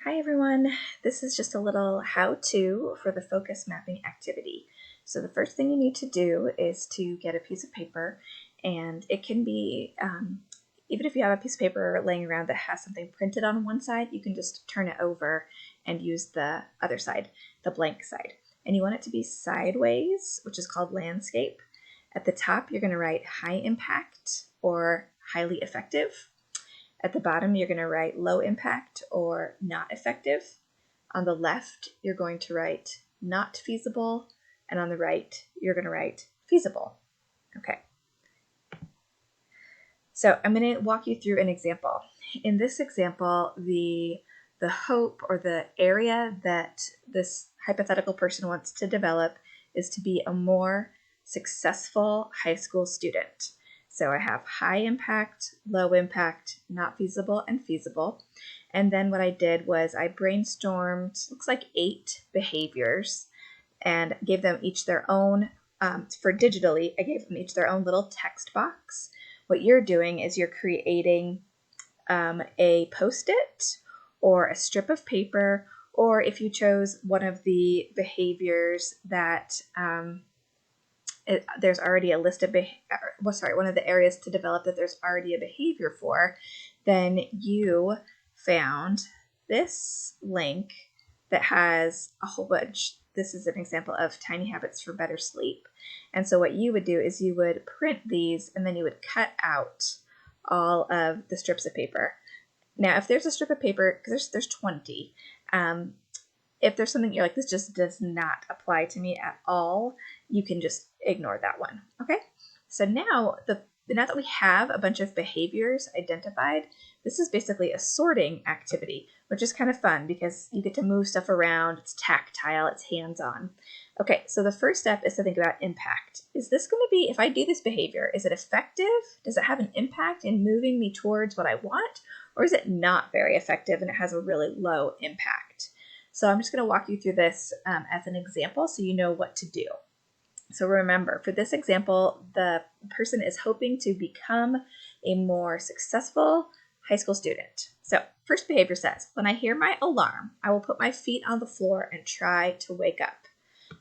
Hi everyone, this is just a little how-to for the focus mapping activity. So the first thing you need to do is to get a piece of paper, and it can be, even if you have a piece of paper laying around that has something printed on one side, you can just turn it over and use the other side, the blank side. And you want it to be sideways, which is called landscape. At the top, you're going to write high impact or highly effective. At the bottom, you're going to write low impact or not effective. On the left, you're going to write not feasible. And on the right, you're going to write feasible. Okay. So I'm going to walk you through an example. In this example, the hope or the area that this hypothetical person wants to develop is to be a more successful high school student. So I have high impact, low impact, not feasible, and feasible. And then what I did was I brainstormed, looks like 8 behaviors, and gave them each their own, for digitally, I gave them each their own little text box. What you're doing is you're creating a Post-it or a strip of paper, or if you chose one of the behaviors that there's already a list of one of the areas to develop that there's already a behavior for, then you found this link that has a whole bunch. This is an example of tiny habits for better sleep. And so what you would do is you would print these and then you would cut out all of the strips of paper. Now, if there's a strip of paper, because there's 20, if there's something you're like, this just does not apply to me at all, you can just ignore that one. Okay? So now that we have a bunch of behaviors identified, this is basically a sorting activity, which is kind of fun because you get to move stuff around, it's tactile, it's hands-on. Okay, so the first step is to think about impact. Is this going to be, if I do this behavior, is it effective? Does it have an impact in moving me towards what I want? Or is it not very effective and it has a really low impact? So I'm just going to walk you through this as an example so you know what to do. So remember, for this example, the person is hoping to become a more successful high school student. So first behavior says, when I hear my alarm, I will put my feet on the floor and try to wake up.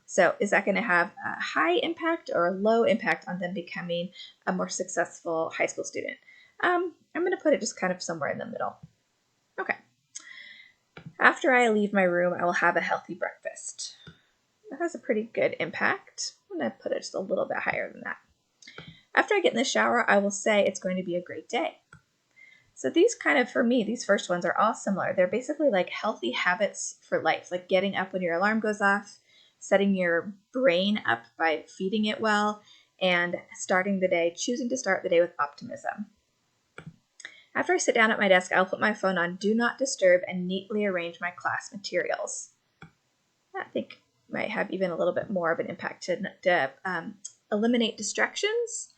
So is that going to have a high impact or a low impact on them becoming a more successful high school student? I'm going to put it just kind of somewhere in the middle. Okay. After I leave my room, I will have a healthy breakfast. That has a pretty good impact. I'm going to put it just a little bit higher than that. After I get in the shower, I will say it's going to be a great day. So these kind of, for me, these first ones are all similar. They're basically like healthy habits for life, like getting up when your alarm goes off, setting your brain up by feeding it well, and starting the day, choosing to start the day with optimism. After I sit down at my desk, I'll put my phone on Do Not Disturb and neatly arrange my class materials. I think might have even a little bit more of an impact to eliminate distractions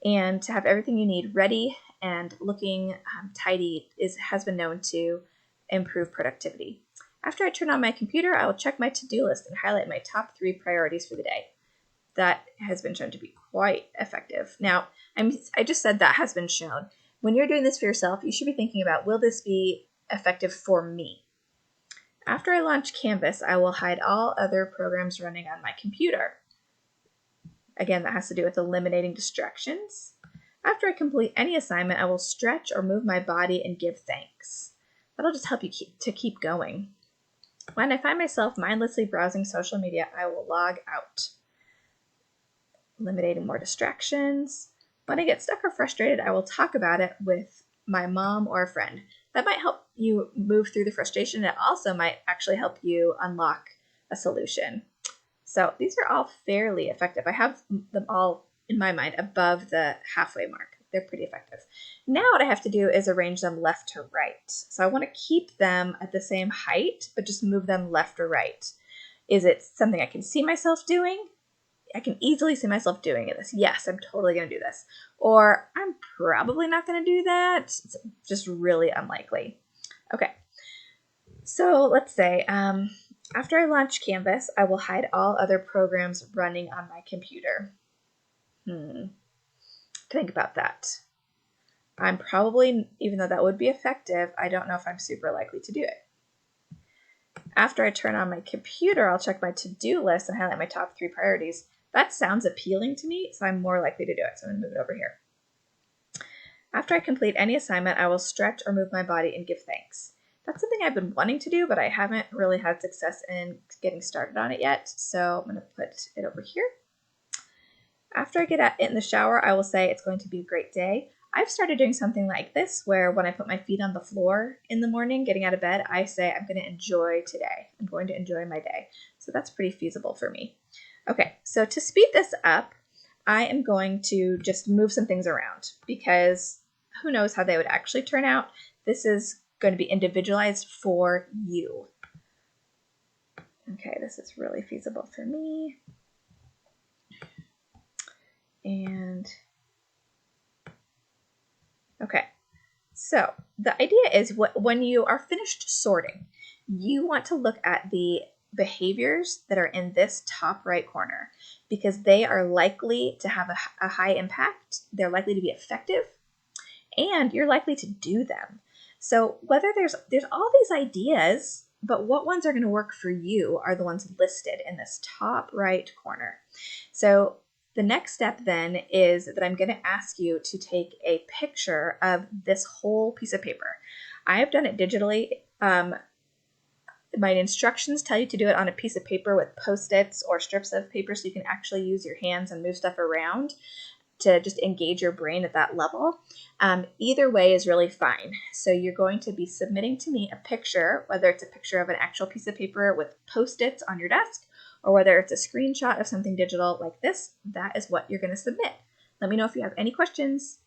and to have everything you need ready and looking tidy has been known to improve productivity. After I turn on my computer, I will check my to-do list and highlight my top 3 priorities for the day. That has been shown to be quite effective. Now, I just said that has been shown. When you're doing this for yourself, you should be thinking about, will this be effective for me? After I launch Canvas, I will hide all other programs running on my computer. Again, that has to do with eliminating distractions. After I complete any assignment, I will stretch or move my body and give thanks. That'll just help you keep going. When I find myself mindlessly browsing social media, I will log out. Eliminating more distractions. When I get stuck or frustrated, I will talk about it with my mom or a friend. That might help you move through the frustration. It also might actually help you unlock a solution. So these are all fairly effective. I have them all, in my mind, above the halfway mark. They're pretty effective. Now what I have to do is arrange them left to right. So I want to keep them at the same height, but just move them left or right. Is it something I can see myself doing? I can easily see myself doing this. Yes, I'm totally going to do this. Or I'm probably not going to do that. It's just really unlikely. Okay. So let's say after I launch Canvas, I will hide all other programs running on my computer. Think about that. I'm probably, even though that would be effective, I don't know if I'm super likely to do it. After I turn on my computer, I'll check my to-do list and highlight my top 3 priorities. That sounds appealing to me, so I'm more likely to do it. So I'm going to move it over here. After I complete any assignment, I will stretch or move my body and give thanks. That's something I've been wanting to do, but I haven't really had success in getting started on it yet. So I'm going to put it over here. After I get in the shower, I will say it's going to be a great day. I've started doing something like this where when I put my feet on the floor in the morning, getting out of bed, I say I'm going to enjoy today. I'm going to enjoy my day. So that's pretty feasible for me. Okay, so to speed this up, I am going to just move some things around because who knows how they would actually turn out. This is going to be individualized for you. Okay, this is really feasible for me. And okay, so the idea is when you are finished sorting, you want to look at the behaviors that are in this top right corner because they are likely to have a high impact. They're likely to be effective, and you're likely to do them. So whether there's all these ideas, but what ones are going to work for you are the ones listed in this top right corner. So the next step then is that I'm going to ask you to take a picture of this whole piece of paper. I have done it digitally. My instructions tell you to do it on a piece of paper with Post-its or strips of paper so you can actually use your hands and move stuff around to just engage your brain at that level. Either way is really fine. So you're going to be submitting to me a picture, whether it's a picture of an actual piece of paper with Post-its on your desk, or whether it's a screenshot of something digital like this. That is what you're going to submit. Let me know if you have any questions.